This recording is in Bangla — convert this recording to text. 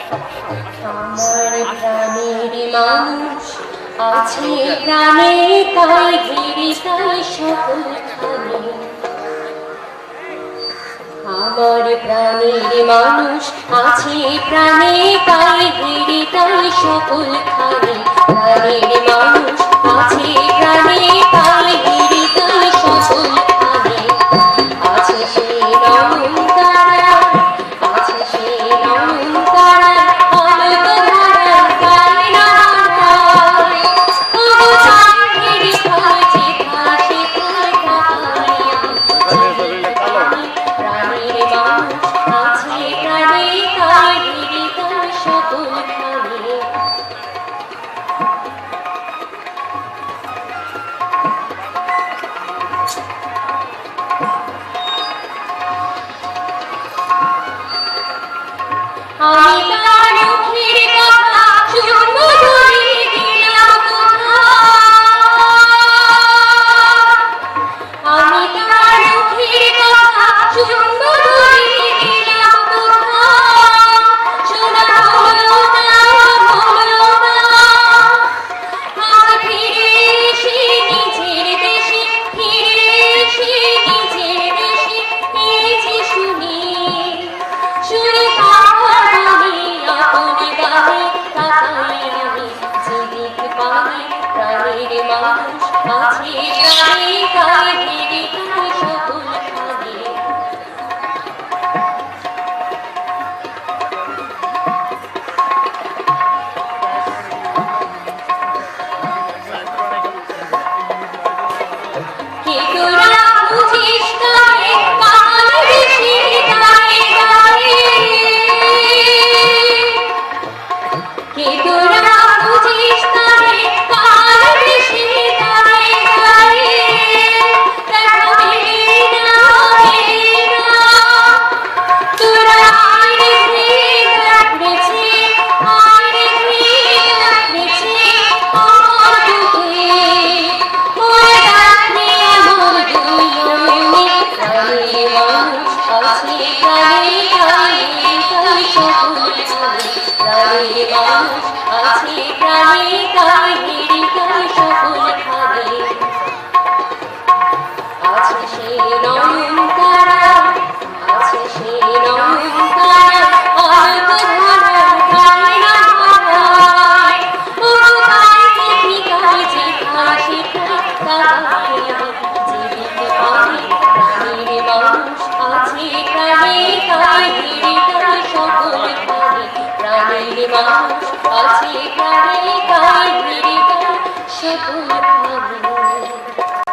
আমার প্রাণের মানুষ আছে প্রাণে, তাই ঘিরে তাই সকলখানে। আমার প্রাণের মানুষ আছে প্রাণে, তাই ঘিরে তাই সকলখানে। প্রাণের মানুষ আছে প্রাণে, তাই ঘিরে তাই সকলখানে। আছে সে নয়ন তারা, আছে সে নয়ন তারা, অনন্ত ধারা তাই না হারায়। ওগো তাই ঘিরে ভাসে ভাসে তাই ঢাকাইয়া। প্রাণের মানুষ আছে প্রাণে, তাই ঘিরে তাই সকলখানে। আমি তার মুখের কথা শুনবো বলে গেলাম কোথায়। আমি তার মুখের কথা শুনবো বলে গেলাম কোথায়। শোনা হলো না, হলো না। আজ ফিরে এসে নিজের দেশে, ফিরে এসে নিজের দেশে পেয়েছি শুনি। শুনে প্রাণের মানুষ আছে প্রাণে, তাই ঘিরে তাই সকলখানে। কে তোরা বুঝিস তারে কাল বেশি গায়ে গায়ে। কে তোরা বুঝিস তারে কাল বেশি গায়ে গায়ে। দেখা মেলে না, মেলে না। তোরা আয় রে দেখেছে, আয় রে দেখেছে আমার বুকে। ওরে দেখে আমার দুই নয়নে। প্রাণের মানুষ আছে প্রাণে, তাই তাই সকলখানে। প্রাণের মানুষ আছে প্রাণে, তাই ঘিরে তাই সকলখানে। আছে সে নয়ন তারা, আছে সে নয়ন তারা, অনন্ত ধারা তাই না হারায়। ওগো তাই দেখি তাই যেখানে সেখানে তাকাইয়া জীবিত পাই। প্রাণের মানুষ আছে প্রাণে, তাই ঘিরে তাই সকলখানে। প্রাণের মানুষ আছে প্রাণে, তাই ঘিরে তাই সকলখানে।